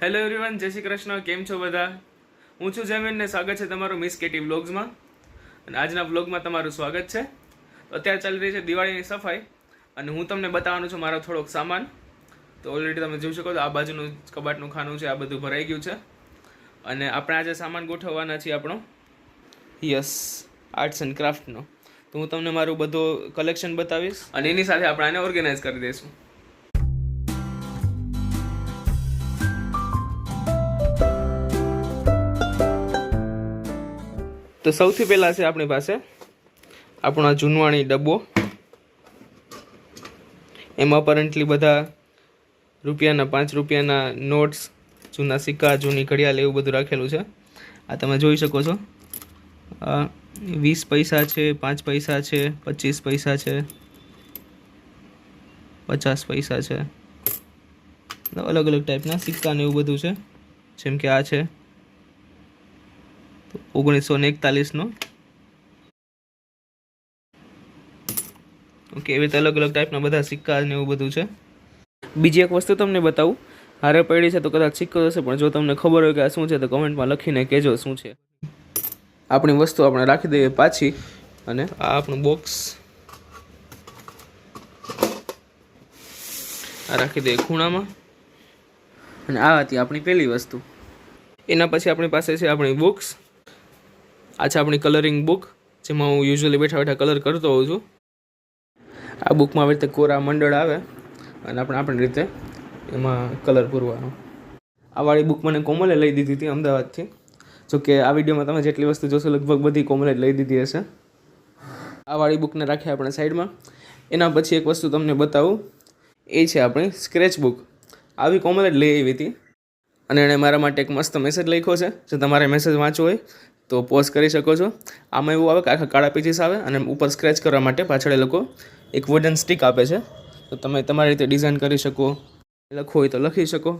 Hello everyone, જય શ્રી કૃષ્ણ. કેમ છો બધા? હું છું જમીન ને સ્વાગત છે તમારું મિસ કેટી વ્લોગ્સમાં. અને આજના વ્લોગમાં તમારું સ્વાગત છે. અત્યારે ચાલી રહી છે દિવાળીની સફાઈ અને હું તમને બતાવવાનું છું મારો થોડોક સામાન. તો ઓલરેડી તમે જોઈ શકો તો આ બાજુનું કબાટનું ખાનું છે, આ બધું ભરાઈ ગયું છે. અને આપણે આજે સામાન ગોઠવવાના છીએ આપણો આર્ટ્સ એન્ડ ક્રાફ્ટનો. તો હું તમને મારું બધું કલેક્શન બતાવીશ અને એની સાથે આપણે આને ઓર્ગેનાઇઝ કરી દઈશું. તો સૌથી પહેલાં છે આપણી પાસે આપણો જૂનવાણી ડબ્બો. એમાં અપરન્ટલી બધા રૂપિયાના 5 રૂપિયાના નોટ્સ, જૂના સિક્કા, જૂની ઘડિયાળ એવું બધું રાખેલું છે. આ તમે જોઈ શકો છો. 20 પૈસા છે, 5 પૈસા છે, 25 પૈસા છે, 50 પૈસા છે. અલગ અલગ ટાઈપના સિક્કા ને એવું બધું છે. જેમ કે આ છે 1941નો. ઓકે, એવી રીતે અલગ અલગ ટાઈપના બધા સિક્કા ને એવું બધું છે. બીજી એક વસ્તુ તમને બતાવું. હારે પડી છે તો કદાચ સિક્કો હશે, પણ જો તમને ખબર હોય કે આ શું છે તો કમેન્ટમાં લખીને કહેજો શું છે. આપણી વસ્તુ આપણે રાખી દઈએ પાછી. અને આ આપણું બોક્સ આ રાખી દઈએ ખૂણામાં. અને આ હતી આપણી પહેલી વસ્તુ. એના પછી આપણી પાસે છે આપણી બુક્સ. આ છે આપણી કલરિંગ બુક, જેમાં હું યુઝ્યુઅલી બેઠા બેઠા કલર કરતો હોઉં છું. આ બુકમાં આવી રીતે કોરા મંડળ આવે અને આપણી રીતે એમાં કલર પૂરવાનો. આ વાળી બુક મને કોમલે લઈ દીધી હતી અમદાવાદથી. જોકે આ વિડીયોમાં તમે જેટલી વસ્તુ જોશો લગભગ બધી કોમલે જ લઈ દીધી હશે. આ વાળી બુકને રાખીએ આપણે સાઈડમાં. એના પછી એક વસ્તુ તમને બતાવું, એ છે આપણી સ્ક્રેચ બુક. આવી કોમલે જ લઈ આવી હતી અને એણે મારા માટે એક મસ્ત મેસેજ લખ્યો છે. જો તમારે મેસેજ વાંચવો હોય તો પોઝ કરી શકો છો. આમાં એવું આવે કે આખા કાળા પેજીસ આવે અને ઉપર સ્ક્રેચ કરવા માટે પાછળ એ લોકો એક વુડન સ્ટિક આપે છે. તો તમે તમારી રીતે ડિઝાઇન કરી શકો, લખવું હોય તો લખી શકો.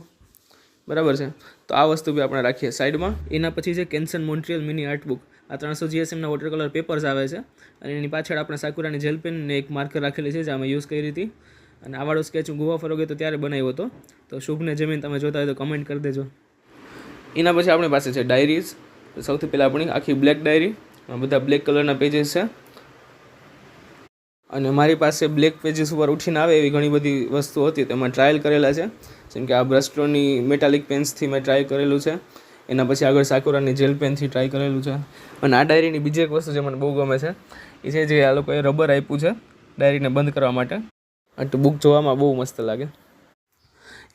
બરાબર છે. તો આ વસ્તુ બી આપણે રાખીએ સાઈડમાં. એના પછી છે કેન્સન મોન્ટ્રીયલ મિની આર્ટ બુક. આ 300 GSMના વોટર કલર પેપર્સ આવે છે અને એની પાછળ આપણે સાકુરાની જેલ પેન ને એક માર્કર રાખેલી છે જે અમે યુઝ કરી હતી. અને આ વાળો સ્કેચ હું ગોવા ફરવા ગયો તો ત્યારે બનાવ્યો હતો. તો શુભને જમીન તમે જોતા હોય તો કમેન્ટ કરી દેજો. એના પછી આપણી પાસે છે ડાયરીઝ. સૌથી પહેલાં આપણી આખી બ્લેક ડાયરી. બધા બ્લેક કલરના પેજીસ છે. અને મારી પાસે બ્લેક પેજીસ ઉપર ઉઠીને આવે એવી ઘણી બધી વસ્તુઓ હતી. તેમાં ટ્રાયલ કરેલા છે. જેમ કે આ બ્રસ્ટોની મેટાલિક પેન્સથી મેં ટ્રાય કરેલું છે. એના પછી આગળ સાકુરાની જેલ પેનથી ટ્રાય કરેલું છે. અને આ ડાયરીની બીજી એક વસ્તુ જે મને બહુ ગમે છે એ છે જે આ લોકોએ રબર આપ્યું છે ડાયરીને બંધ કરવા માટે. અને બુક જોવામાં બહુ મસ્ત લાગે.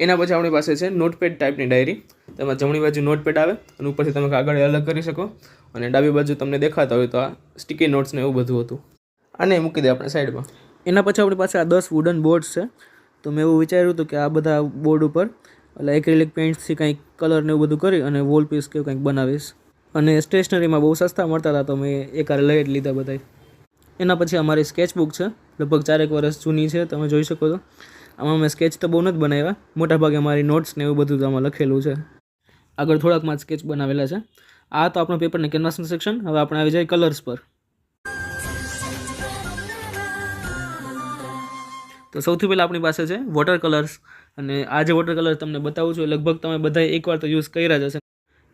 એના પછી આપણી પાસે છે નોટપેડ ટાઈપની ડાયરી. તેમાં જમણી બાજુ નોટપેડ આવે અને ઉપરથી તમે કાગળ અલગ કરી શકો. અને ડાબી બાજુ તમને દેખાતા હોય તો આ સ્ટીકી નોટ્સ ને એવું બધું હતું. આને મૂકી દે આપણે સાઈડમાં. એના પછી આપણી પાસે આ 10 વુડન બોર્ડ્સ છે. તો મેં એવું વિચાર્યું હતું કે આ બધા બોર્ડ ઉપર એટલે એક્રેલિક પેઇન્ટ્સથી કંઈક કલર ને એવું બધું કરી અને વોલ પીસ કે કંઈક બનાવીશ. અને સ્ટેશનરીમાં બહુ સસ્તા મળતા હતા તો મેં એકારે લઈ જ લીધા બધા. એના પછી અમારી સ્કેચબુક છે. લગભગ 4 વર્ષ જૂની છે, તમે જોઈ શકો છો. આમાં મેં સ્કેચ તો બહુ નથી બનાવ્યા. મોટાભાગે મારી નોટ્સ ને એવું બધું આમાં લખેલું છે. આગળ થોડાકમાં સ્કેચ બનાવેલા છે. આ તો આપણો પેપરને કેનવાસનું સેક્શન. હવે આપણે આવી જાય કલર્સ પર. તો સૌથી પહેલાં આપણી પાસે છે વોટર કલર્સ. અને આ જે વોટર કલર તમને બતાવું છું લગભગ તમે બધાએ એકવાર તો યુઝ કર્યા જ હશે.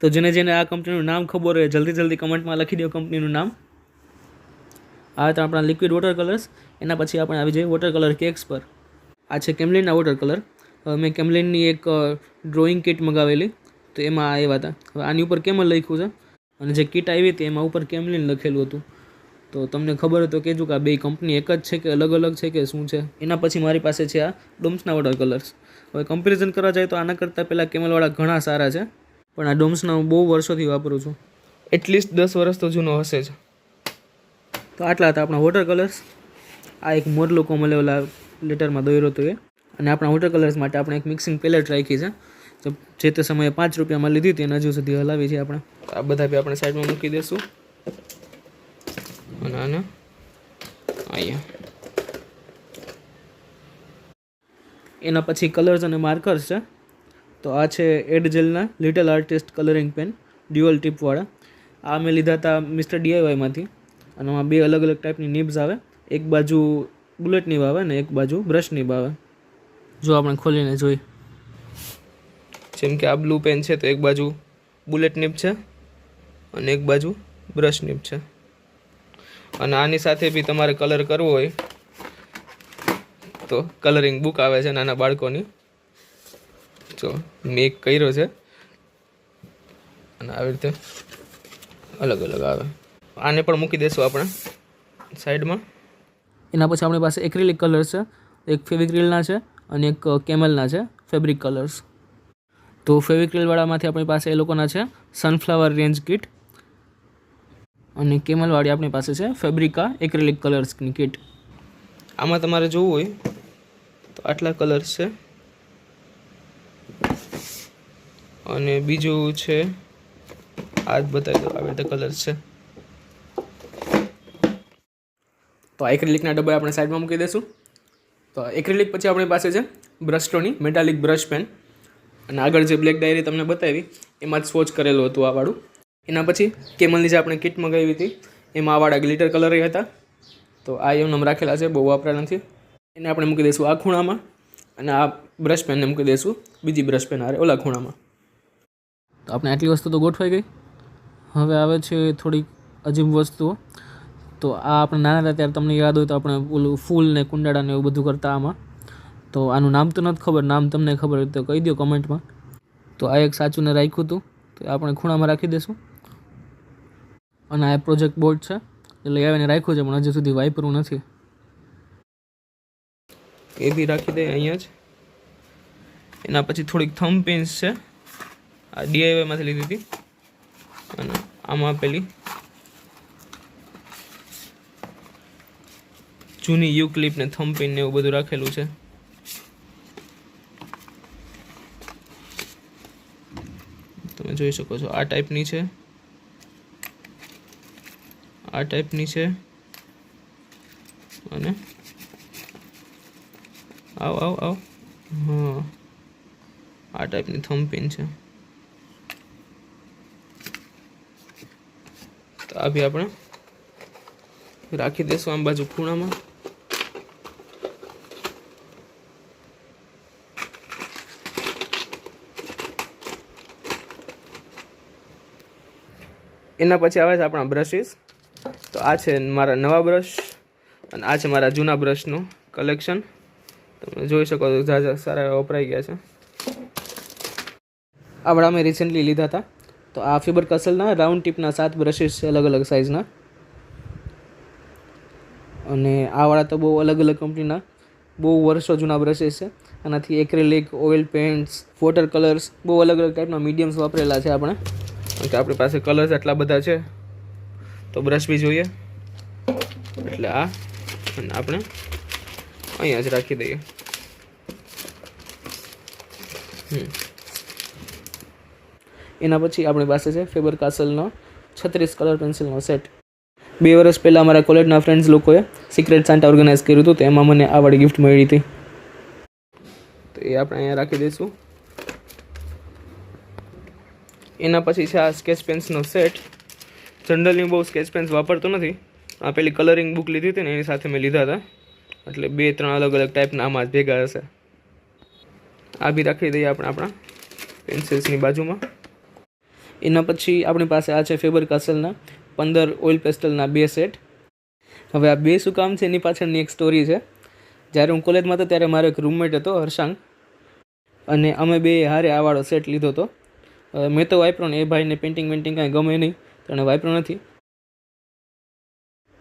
તો જેને આ કંપનીનું નામ ખબર હોય જલ્દી કમેન્ટમાં લખી દો કંપનીનું નામ. આ તો આપણા લિક્વિડ વોટર કલર્સ. એના પછી આપણે આવી જઈએ વોટર કલર કેક્સ પર. આ છે કેમલિનના વોટર કલર. મેં કેમલિનની એક ડ્રોઈંગ કિટ મંગાવેલી તો એમાં આવ્યા હતા. હવે આની ઉપર કેમલ લખ્યું છે અને જે કિટ આવી હતી એમાં ઉપર કેમલિન લખેલું હતું. તો તમને ખબર હોય તો કહેજો કે આ બે કંપની એક જ છે કે અલગ અલગ છે કે શું છે. એના પછી મારી પાસે છે આ ડોમ્સના વોટર કલર્સ. હવે કમ્પેરિઝન કરવા જાય તો આના કરતાં પહેલાં કેમલવાળા ઘણા સારા છે, પણ આ ડોમ્સના હું બહુ વર્ષોથી વાપરું છું. એટલીસ્ટ 10 વર્ષ તો જૂનો હશે જ. તો આટલા હતા આપણા વોટર કલર્સ. આ એક મોરલો કોમલે ઓલા લેટરમાં દોર્યો હતો એ. અને આપણા વોટર કલર્સ માટે આપણે એક મિક્સિંગ પેલેટ રાખી છે જે તે સમયે 5 રૂપિયામાં લીધી હતી અને હજુ સુધી હલાવી છે આપણે. આ બધા બી આપણે સાઈડમાં મૂકી દઈશું. અને આને અહીંયા. એના પછી કલર્સ અને માર્કર્સ છે. તો આ છે એડ જેલના little artist colouring pen dual ટીપવાળા. આ મેં લીધા હતા મિસ્ટર DIYમાંથી. અને આમાં 2 અલગ અલગ ટાઈપની નિબ્સ આવે. એક બાજુ બુલેટ નિબ આવે ને એક બાજુ બ્રશ નિબ આવે. જો આપણે ખોલીને જોઈ જેમ કે આ બ્લુ પેન છે તો એક બાજુ બુલેટ નિબ છે અને એક બાજુ બ્રશ નિબ છે. અને આની સાથે બી તમારે કલર કરવો હોય તો કલરિંગ બુક આવે છે નાના બાળકોની. જો મેં એક કર્યો છે અને આવી રીતે અલગ અલગ આવે. આને પણ મૂકી દઈશું આપણે સાઈડમાં. એના પછી આપણી પાસે એક્રિલિક કલર્સ છે, એક ફેવિક્રિલના છે અને એક કેમલના છે ફેબ્રિક કલર્સ. તો ફેવિક્રિલવાળામાંથી આપણી પાસે એ લોકોના છે સનફ્લાવર રેન્જ કિટ અને કેમલવાળી આપણી પાસે છે ફેબ્રિકા એક્રિલિક કલર્સની કિટ. આમાં તમારે જોવું હોય તો આટલા કલર્સ છે અને બીજું છે આ જ બતાવી દો, આવી રીતે કલર્સ છે. તો એક્રિલિકના ડબ્બા આપણે સાઈડમાં મૂકી દઈશું. તો એક્રિલિક પછી આપણી પાસે છે બ્રશટોની મેટાલિક બ્રશ પેન અને આગળ જે બ્લેક ડાયરી તમને બતાવી એમાં જ સ્વોચ કરેલું હતું આ વાળું. એના પછી કેમલની જે આપણે કિટ મંગાવી હતી એમાં આવાળા ગ્લિટર કલર હતા. તો આ એમ રાખેલા છે, બહુ વાપરા નથી. એને આપણે મૂકી દઈશું આ ખૂણામાં અને આ બ્રશ પેનને મૂકી દઈશું બીજી બ્રશ પેન હારે ઓલા ખૂણામાં. તો આપણે આટલી વસ્તુ તો ગોઠવાઈ ગઈ. હવે આવે છે થોડીક અજીબ વસ્તુઓ. તો આ આપણે નાના હતા ત્યારે તમને યાદ હોય તો આપણે ઓલું ફૂલ ને કુંડાળા ને એવું બધું કરતા આમાં. તો આનું નામ તો નથી ખબર, નામ તમને ખબર હોય તો કહી દો કમેન્ટમાં. તો આ એક સાચું ને રાખ્યું હતું તો આપણે ખૂણામાં રાખી દઈશું. અને આ પ્રોજેક્ટ બોર્ડ છે એટલે આવીને રાખ્યું છે પણ હજી સુધી વાપર્યું નથી. એ બી રાખી દે અહીંયા જ. એના પછી થોડીક થમ્બ પિન્સ છે, આ ડીઆઈવાયમાંથી લીધી હતી અને આમાં પેલી જૂની યુ ક્લિપ ને થમ્બ પિન ને એવું બધું રાખેલું છે. તમે જોઈ શકો છો આ ટાઈપની છે, આ ટાઈપની છે અને આવ આવ આવ હા આ ટાઈપની થમ્બ પિન છે. તો આ બી આપણે રાખી દઈશું આમ બાજુ ખૂણામાં. એના પછી આવે છે આપણા બ્રશિસ. તો આ છે મારા નવા બ્રશ અને આ છે મારા જૂના બ્રશનું કલેક્શન. તમે જોઈ શકો છો ઝાઝા સારા એવા વપરાઈ ગયા છે. આવડા મેં રિસેન્ટલી લીધા હતા. તો આ ફેબર કાસલના રાઉન્ડ ટીપના 7 બ્રશિસ છે અલગ અલગ સાઇઝના. અને આવાળા તો બહુ અલગ અલગ કંપનીના બહુ વર્ષો જૂના બ્રશિસ છે. આનાથી acrylic, oil pants, water colours બહુ અલગ અલગ ટાઈપના મીડિયમ્સ વાપરેલા છે આપણે. કારણ કે આપણી પાસે કલર્સ આટલા બધા છે તો બ્રશ બી જોઈએ એટલે આ અને આપણે અહીંયા જ રાખી દઈએ. એના પછી આપણી પાસે છે ફેબર કાસલનો 36 કલર પેન્સિલનો સેટ. 2 વર્ષ પહેલાં અમારા કોલેજના ફ્રેન્ડ્સ લોકોએ સિક્રેટ સાન્ટા ઓર્ગેનાઇઝ કર્યું હતું તો એમાં મને આ વાળી ગિફ્ટ મળી હતી. તો એ આપણે અહીંયા રાખી દઈશું. એના પછી છે આ સ્કેચ પેન્સનો સેટ. જનરલી બહુ સ્કેચ પેન્સ વાપરતો નથી. આ પેલી કલરિંગ બુક લીધી હતી ને એની સાથે મેં લીધા હતા એટલે 2-3 અલગ અલગ ટાઈપના આમાં જ ભેગા હશે. આ બી રાખી દઈએ આપણે આપણા પેન્સિલ્સની બાજુમાં. એના પછી આપણી પાસે આ છે ફેબર કાસલના 15 ઓઇલ પેસ્ટલના 2 સેટ. હવે આ 2 શું કામ છે એની પાછળની એક સ્ટોરી છે. જ્યારે હું કોલેજમાં હતો ત્યારે મારો એક રૂમમેટ હતો હર્ષાંગ અને અમે બે હારે આ વાળો સેટ લીધો હતો. મેં તો વાપર્યો ને એ ભાઈને પેઇન્ટિંગ કાંઈ ગમે નહીં તો એને વાપર્યો નથી.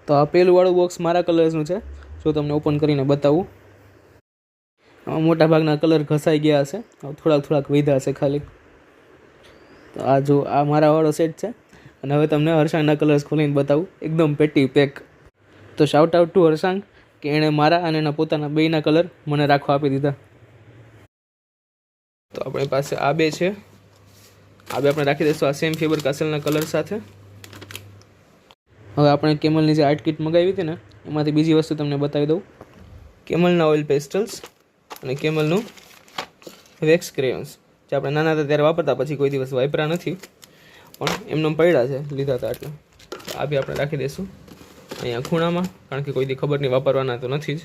તો આ પહેલું વાળું બોક્સ મારા કલર્સનું છે. જો તમને ઓપન કરીને બતાવું. મોટા ભાગના કલર ઘસાઈ ગયા હશે, થોડાક વધ્યા હશે ખાલી. તો આ જો આ મારા વાળો સેટ છે અને હવે તમને હર્ષાંગના કલર્સ ખોલીને બતાવું એકદમ પેટી પેક. તો શાઉટ આઉટ ટુ હર્ષાંગ કે એણે મારા અને એના પોતાના બેયના કલર મને રાખવા આપી દીધા. તો આપણી પાસે આ બે છે. આ બે આપણે રાખી દઈશું આ સેમ ફેબર કાસલના કલર સાથે. હવે આપણે કેમલની જે આર્ટ કિટ મંગાવી હતી ને એમાંથી બીજી વસ્તુ તમને બતાવી દઉં. કેમલના ઓઇલ પેસ્ટલ્સ અને કેમલનું વેક્સ ક્રેયોન્સ જે આપણે નાના હતા ત્યારે વાપરતા, પછી કોઈ દિવસ વાપરા નથી પણ એમને પડ્યા છે, લીધા હતા એટલે. આ બી આપણે રાખી દઈશું અહીંયા ખૂણામાં, કારણ કે કોઈ દી ખબર નહીં વાપરવાના તો નથી જ.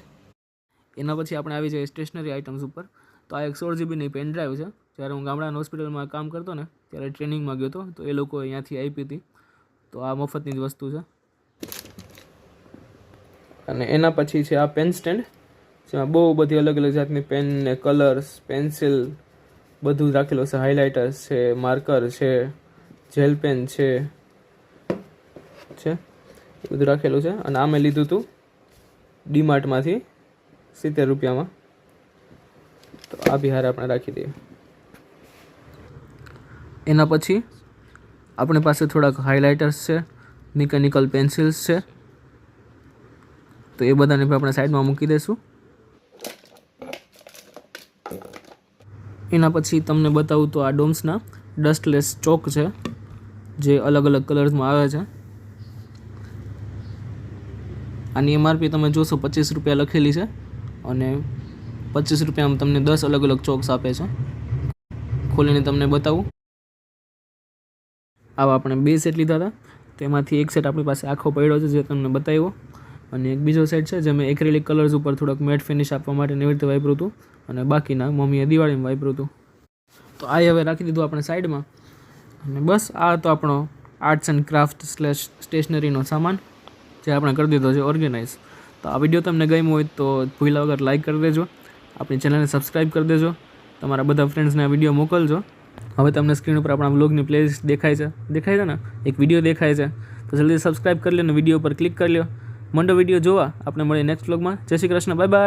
એના પછી આપણે આવી જઈએ સ્ટેશનરી આઇટમ્સ ઉપર. તો આ એક 16 જીબીની પેન ડ્રાઈવ છે જ્યારે હું ગામડાના હોસ્પિટલમાં કામ કરતો ને ત્યારે ટ્રેનિંગમાં ગયો હતો, તો એ લોકો અહીંયાથી આપી હતી. તો આ મફતની જ વસ્તુ છે. અને એના પછી છે આ પેન સ્ટેન્ડ, જેમાં બહુ બધી અલગ અલગ જાતની પેન ને કલર્સ, પેન્સિલ બધું રાખેલું છે. હાઇલાઇટર્સ છે, માર્કર છે, જેલ પેન છે એ બધું રાખેલું છે. અને આ મેં લીધું હતું ડીમાર્ટમાંથી 70 રૂપિયામાં. તો આ બી હારે આપણે રાખી દઈએ. એના પછી આપણી પાસે થોડાક હાઇલાઇટર્સ છે, મિકેનિકલ પેન્સિલ્સ છે, તો એ બધાને પણ આપણે સાઈડમાં મૂકી દઈશું. એના પછી તમને બતાવું તો આ ડોમ્સના ડસ્ટલેસ ચોક છે, જે અલગ અલગ કલર્સમાં આવે છે. આની MRP તમે જોશો 25 રૂપિયા લખેલી છે, અને 25 રૂપિયામાં તમને 10 અલગ અલગ ચોક્સ આપે છે. ખોલીને તમને બતાવું. આવા આપણે 2 સેટ લીધા હતા, તેમાંથી એક સેટ આપણી પાસે આખો પડ્યો છે, જે તમને બતાવ્યો. અને એક બીજો સેટ છે જે મેં એક્રેલિક કલર્સ ઉપર થોડોક મેટ ફિનિશ આપવા માટે એવી રીતે વાપર્યું હતું, અને બાકીના મમ્મીએ દિવાળીમાં વાપર્યું હતું. તો આ હવે રાખી દીધું આપણે સાઈડમાં. અને બસ આ તો આપણો આર્ટ્સ એન્ડ ક્રાફ્ટ / સ્ટેશનરીનો સામાન, જે આપણે કરી દીધો છે ઓર્ગેનાઇઝ. તો આ વિડીયો તમને ગમ્યો હોય તો ભૂલ્યા વગર લાઇક કરી દેજો, આપણી ચેનલને સબસ્ક્રાઈબ કરી દેજો, તમારા બધા ફ્રેન્ડ્સને આ વિડીયો મોકલજો. હવે તમને સ્ક્રીન ઉપર આપણા વ્લોગની પ્લેલિસ્ટ દેખાય છે ને, એક વિડીયો દેખાય છે, તો જલ્દી સબસ્ક્રાઈબ કરી લો અને વિડીયો પર ક્લિક કરી લો. મંડો વિડીયો જોવા. આપણે મળીએ નેક્સ્ટ વ્લોગમાં. જય શ્રી કૃષ્ણ, બાય બાય.